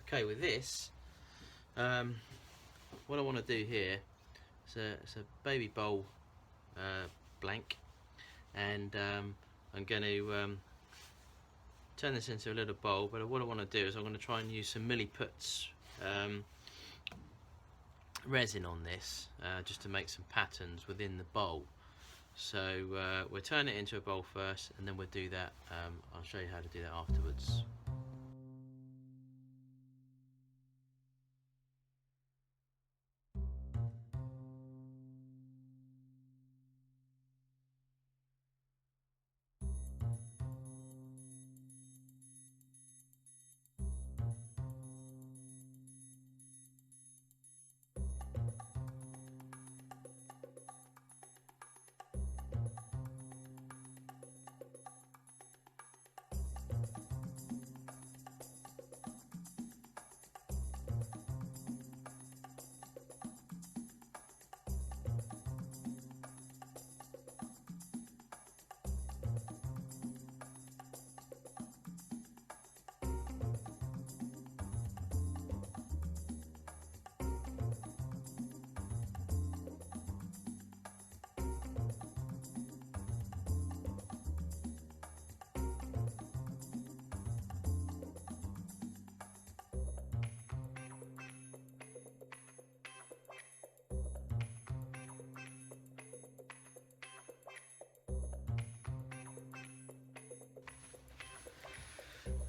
Okay, with this, what I want to do here is it's a baby bowl blank, and I'm going to turn this into a little bowl, but what I want to do is I'm going to try and use some Milliput's resin on this, just to make some patterns within the bowl. So we'll turn it into a bowl first, and then we'll do that. I'll show you how to do that afterwards.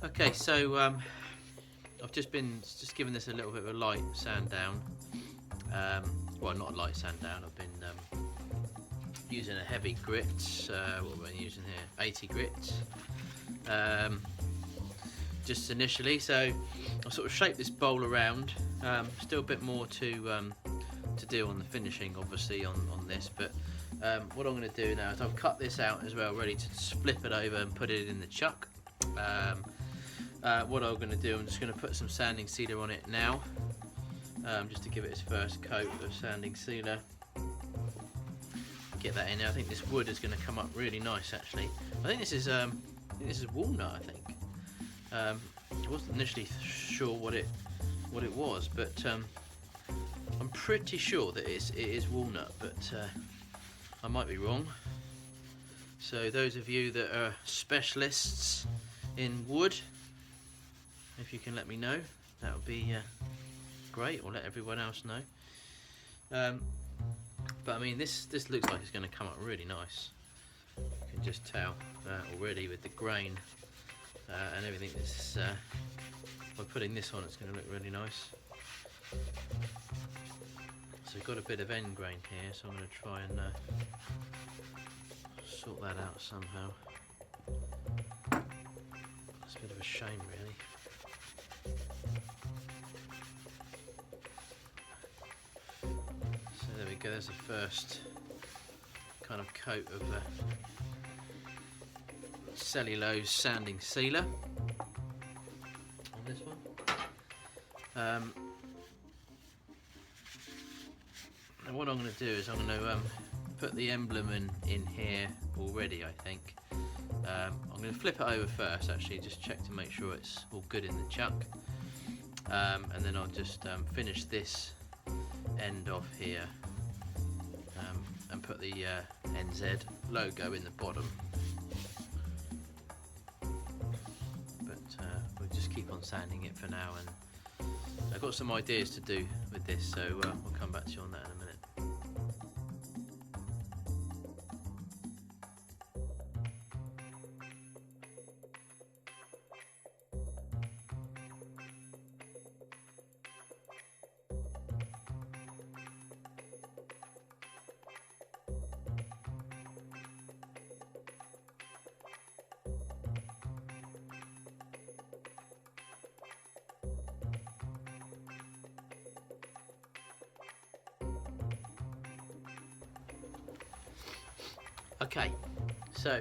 Okay, so I've just given this a little bit of a light sand down. Well, not a light sand down. I've been using a heavy grit. What am I using here? 80 grit. Just initially, so I'll sort of shape this bowl around. Still a bit more to do on the finishing, obviously, on this. But what I'm going to do now is I've cut this out as well, ready to flip it over and put it in the chuck. What I'm going to do, I'm just going to put some sanding sealer on it now, just to give it its first coat of sanding sealer. Get that in there. I think this wood is going to come up really nice, actually. I think this is walnut. I think. I wasn't initially sure what it was, but I'm pretty sure that it is walnut, but I might be wrong. So those of you that are specialists in wood, if you can let me know, that would be great, or let everyone else know. But I mean, this looks like it's going to come up really nice. You can just tell already with the grain and everything. This by putting this on, it's going to look really nice. So we've got a bit of end grain here, so I'm going to try and sort that out somehow. It's a bit of a shame, really. So there we go, there's the first kind of coat of cellulose sanding sealer on this one. And what I'm going to do is I'm going to put the emblem in here already, I think. I'm going to flip it over first, actually, just check to make sure it's all good in the chuck. And then I'll just finish this end off here and put the NZ logo in the bottom. But we'll just keep on sanding it for now, and I've got some ideas to do with this, so we'll come back to you on that in a minute. Okay, so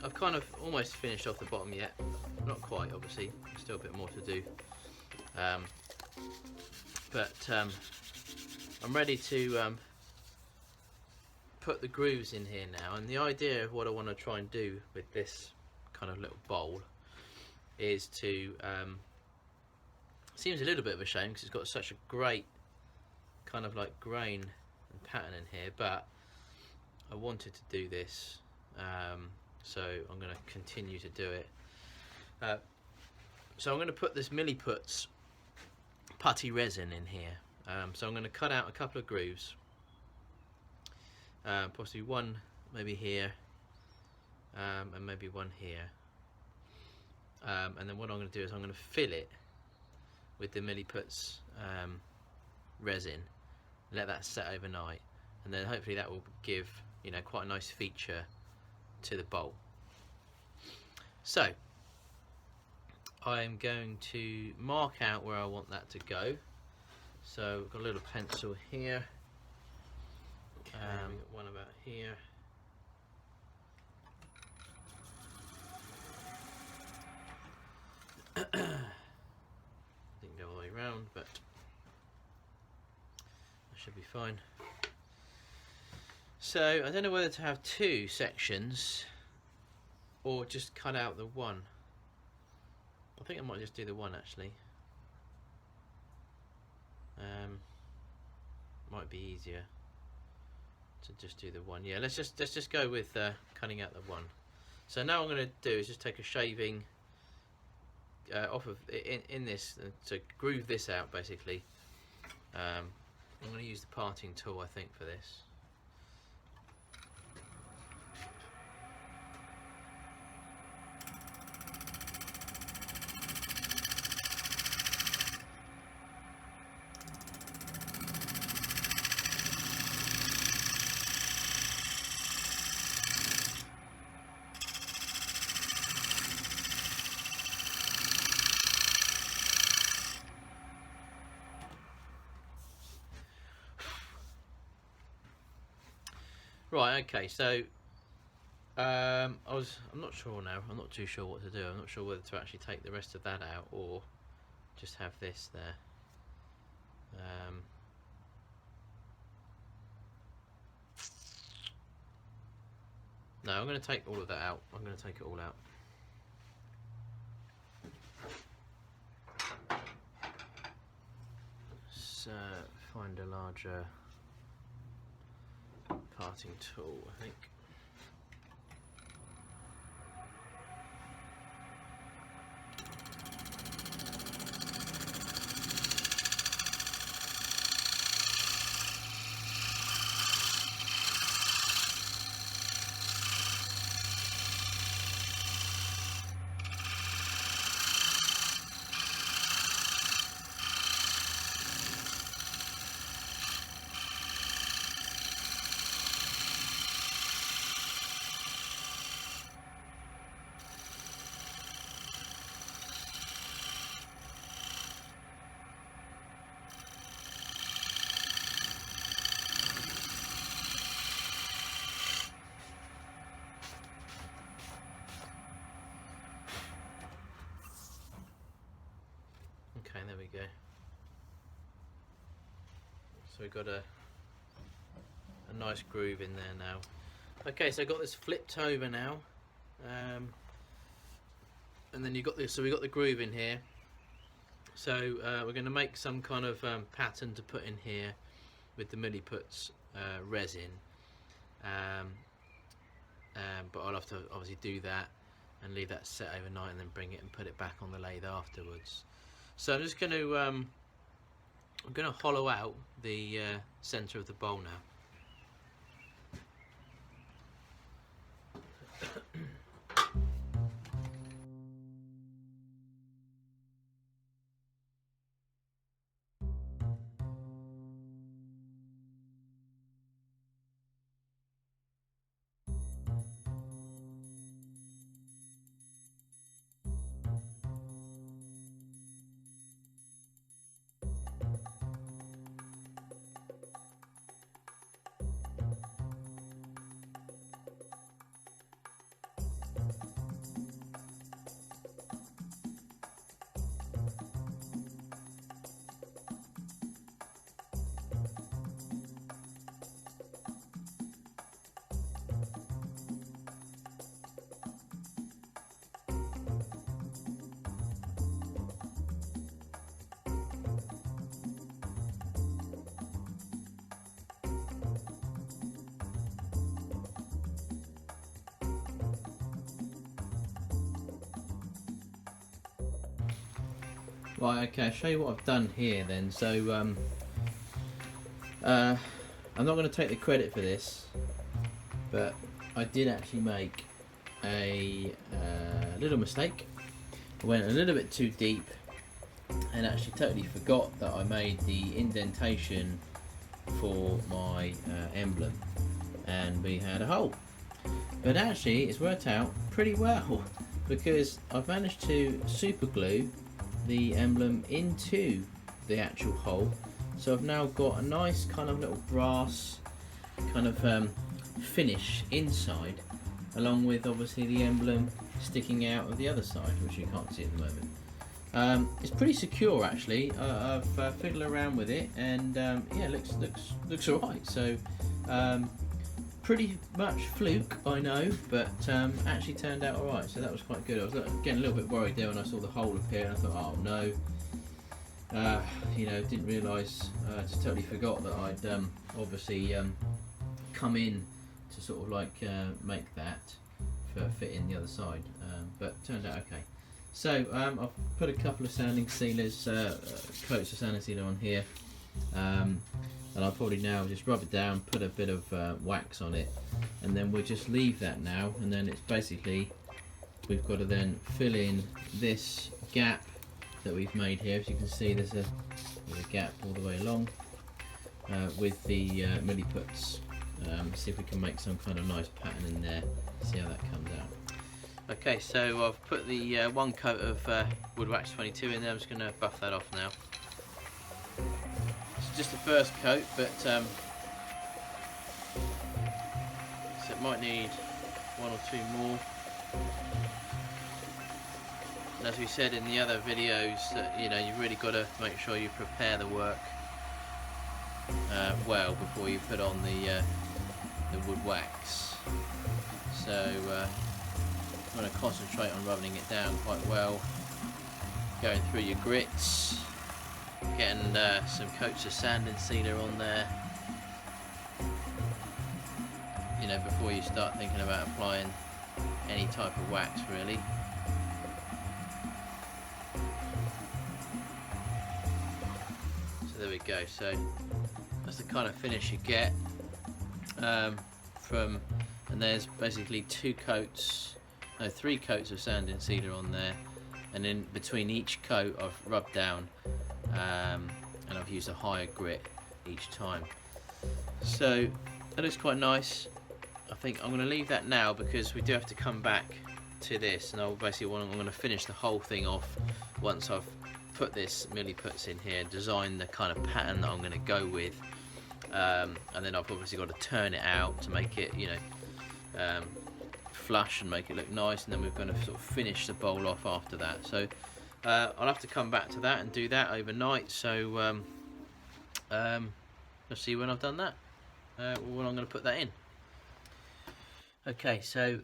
I've kind of almost finished off the bottom yet. Not quite, obviously. Still a bit more to do. But I'm ready to put the grooves in here now. And the idea of what I want to try and do with this kind of little bowl is to Seems a little bit of a shame because it's got such a great kind of like grain and pattern in here, but I wanted to do this, so I'm going to continue to do it. So I'm going to put this Milliput's putty resin in here. So I'm going to cut out a couple of grooves, possibly one maybe here, and maybe one here. And then what I'm going to do is I'm going to fill it with the Milliput's resin, let that set overnight, and then hopefully that will give, you know, quite a nice feature to the bowl. So I'm going to mark out where I want that to go. So we've got a little pencil here, we've got one about here, didn't go all the way around, but that should be fine. So I don't know whether to have two sections or just cut out the one. I think I might just do the one actually. Might be easier to just do the one. Yeah, let's just go with cutting out the one. So now what I'm going to do is just take a shaving off of in this to groove this out basically. I'm going to use the parting tool I think for this. Right, okay, so I'm not sure now. I'm not too sure what to do. I'm not sure whether to actually take the rest of that out or just have this there. No, I'm going to take all of that out. I'm going to take it all out. So find a larger parting tool, I think. Okay, there we go. So we've got a nice groove in there now. Okay, so I've got this flipped over now, and then you've got this. So we've got the groove in here. So we're going to make some kind of pattern to put in here with the Milliput's resin. But I'll have to obviously do that and leave that set overnight, and then bring it and put it back on the lathe afterwards. So I'm just going to I'm going to hollow out the center of the bowl now. Right, okay, I'll show you what I've done here then. So I'm not going to take the credit for this, but I did actually make a little mistake. I went a little bit too deep and actually totally forgot that I made the indentation for my emblem, and we had a hole. But actually it's worked out pretty well, because I've managed to super glue the emblem into the actual hole, so I've now got a nice kind of little brass kind of finish inside, along with obviously the emblem sticking out of the other side, which you can't see at the moment. It's pretty secure actually. I've fiddled around with it, and yeah, looks alright. So pretty much fluke, I know, but actually turned out alright. So that was quite good. I was getting a little bit worried there when I saw the hole appear, and I thought, oh no. You know, didn't realise, just totally forgot that I'd obviously come in to sort of like make that fit in the other side, but turned out okay. So I've put a couple of sanding sealers, coats of sanding sealer on here, and I'll probably now just rub it down, put a bit of wax on it, and then we'll just leave that now, and then it's basically, we've got to then fill in this gap that we've made here. As you can see, there's a gap all the way along with the Milliputs. See if we can make some kind of nice pattern in there, see how that comes out. Okay, so I've put the one coat of wood wax 22 in there. I'm just going to buff that off now. It's just the first coat, but so it might need one or two more. And as we said in the other videos, that you know, you've really got to make sure you prepare the work well before you put on the wood wax. So I'm going to concentrate on rubbing it down quite well, going through your grits, getting some coats of sanding sealer on there, you know, before you start thinking about applying any type of wax really. So there we go. So that's the kind of finish you get from, and there's basically three coats of sanding sealer on there, and in between each coat I've rubbed down, and I've used a higher grit each time. So that looks quite nice. I think I'm going to leave that now, because we do have to come back to this, and I'm going to finish the whole thing off once I've put this Milliputs in here, design the kind of pattern that I'm going to go with, and then I've obviously got to turn it out to make it, you know, flush and make it look nice, and then we're going to sort of finish the bowl off after that. So I'll have to come back to that and do that overnight. So let's see when I've done that, when I'm going to put that in. Okay, so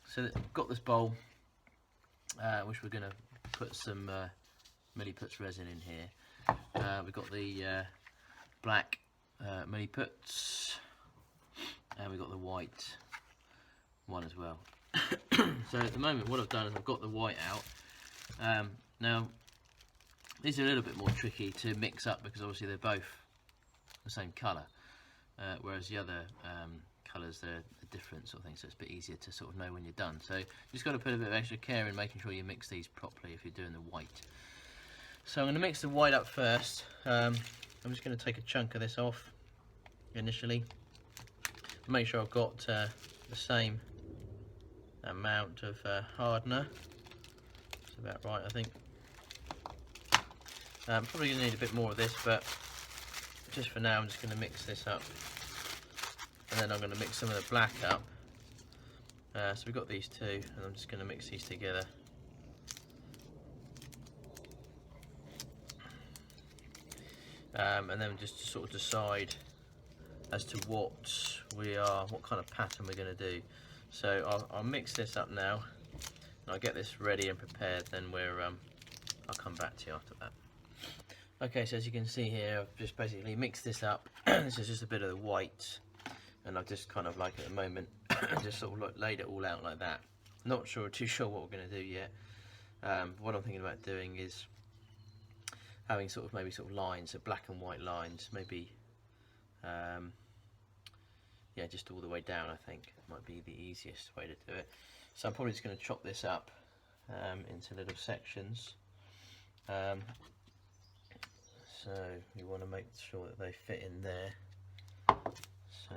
so I've got this bowl, which we're going to put some Milliputs resin in here. We've got the black Milliputs, and we've got the white one as well. So at the moment what I've done is I've got the white out. Now these are a little bit more tricky to mix up, because obviously they're both the same colour, whereas the other colours, they're different sort of thing, so it's a bit easier to sort of know when you're done. So you just got to put a bit of extra care in making sure you mix these properly if you're doing the white. So I'm going to mix the white up first. I'm just going to take a chunk of this off initially, make sure I've got the same amount of hardener. It's about right, I think. Probably going to need a bit more of this, but just for now I'm just going to mix this up, and then I'm going to mix some of the black up. So we've got these two, and I'm just going to mix these together. And then just to sort of decide as to what kind of pattern we're going to do. So I'll mix this up now, and I'll get this ready and prepared, then I'll come back to you after that. Okay, so as you can see here, I've just basically mixed this up. This is just a bit of the white, and I've just kind of like at the moment just sort of like laid it all out like that. Not too sure what we're going to do yet. What I'm thinking about doing is having sort of maybe sort of lines, so black and white lines, maybe yeah, just all the way down. I think might be the easiest way to do it. So I'm probably just going to chop this up into little sections. So you want to make sure that they fit in there. So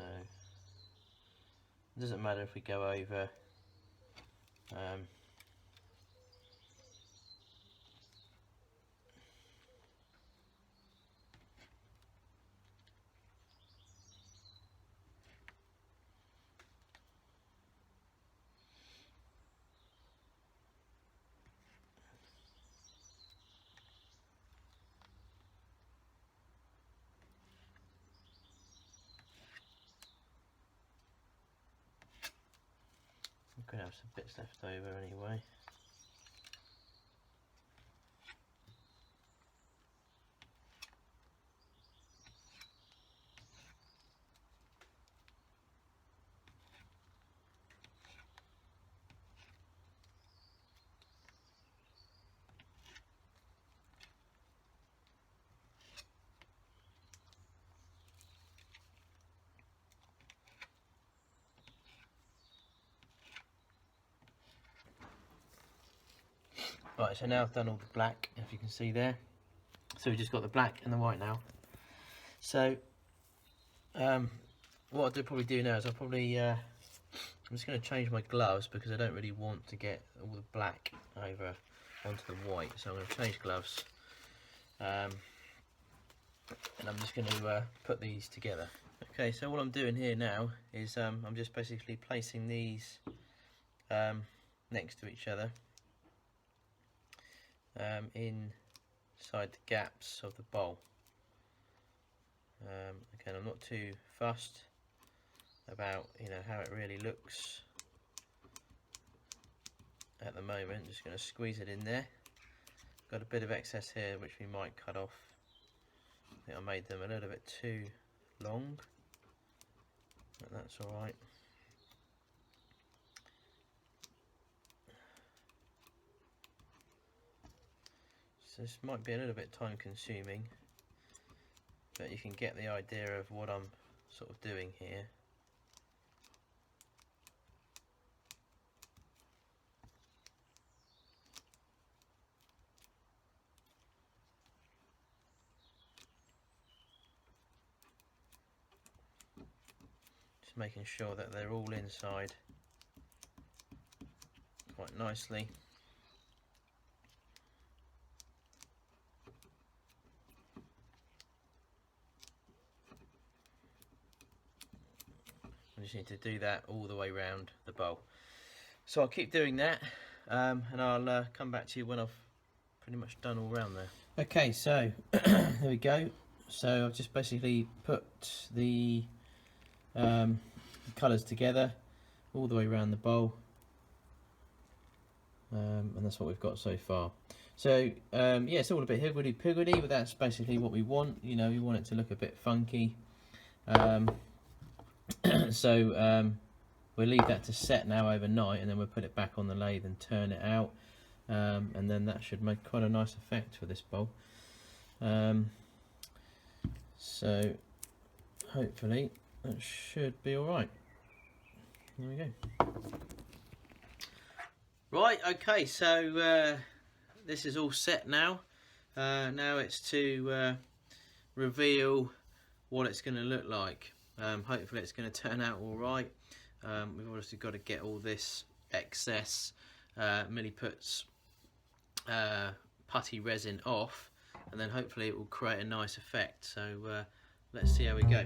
it doesn't matter if we go over I'm going to have some bits left over anyway. Right, so now I've done all the black, if you can see there. So we've just got the black and the white now. So what I'll probably do now is I'll probably I'm just going to change my gloves because I don't really want to get all the black over onto the white. So I'm going to change gloves, and I'm just going to put these together. Okay, so what I'm doing here now is I'm just basically placing these next to each other. Inside the gaps of the bowl. Again, I'm not too fussed about how it really looks at the moment. Just going to squeeze it in there. Got a bit of excess here which we might cut off. I think I made them a little bit too long, but that's alright. So this might be a little bit time consuming, but you can get the idea of what I'm sort of doing here. Just making sure that they're all inside quite nicely. I just need to do that all the way around the bowl. So I'll keep doing that, and I'll come back to you when I've pretty much done all around there. Okay, so there we go. So I've just basically put the colours together all the way around the bowl, and that's what we've got so far. So yeah, it's all a bit higgledy-piggledy, but that's basically what we want. We want it to look a bit funky. So we'll leave that to set now overnight, and then we'll put it back on the lathe and turn it out, and then that should make quite a nice effect for this bowl. So hopefully that should be alright. There we go. Right, okay, so this is all set now. Now it's to reveal what it's going to look like. Hopefully it's going to turn out all right. We've obviously got to get all this excess Milliput's putty resin off, and then hopefully it will create a nice effect. So let's see how we go.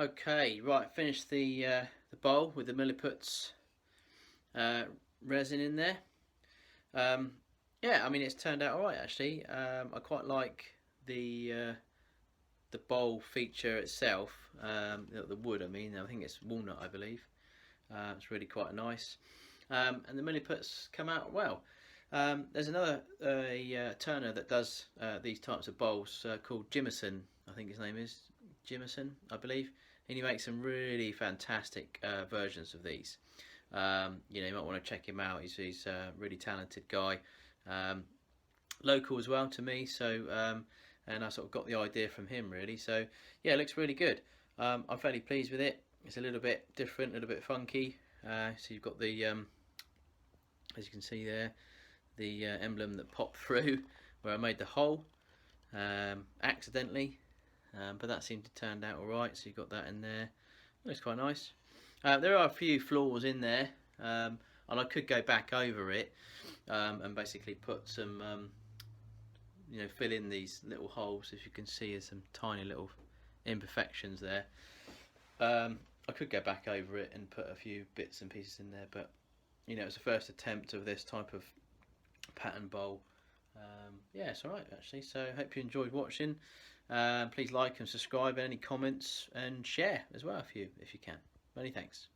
Okay, right, finished the bowl with the Milliput's resin in there. Yeah, I mean it's turned out alright actually. I quite like the bowl feature itself, the wood. I mean, I think it's walnut, I believe. It's really quite nice, and the Milliputs come out well. There's another turner that does these types of bowls called Jimison. I think his name is Jimison, I believe, and he makes some really fantastic versions of these. You know, you might want to check him out. He's a really talented guy, local as well to me. So, and I sort of got the idea from him really. So, yeah, it looks really good. I'm fairly pleased with it. It's a little bit different, a little bit funky. So you've got the, as you can see there, the emblem that popped through where I made the hole accidentally, but that seemed to turn out alright. So you've got that in there. Looks quite nice. There are a few flaws in there, and I could go back over it and basically put some, you know, fill in these little holes. As you can see, there's some tiny little imperfections there. I could go back over it and put a few bits and pieces in there, but you know, it's the first attempt of this type of pattern bowl. Yeah, it's alright actually. So I hope you enjoyed watching. Please like and subscribe, any comments, and share as well if you can. Many thanks.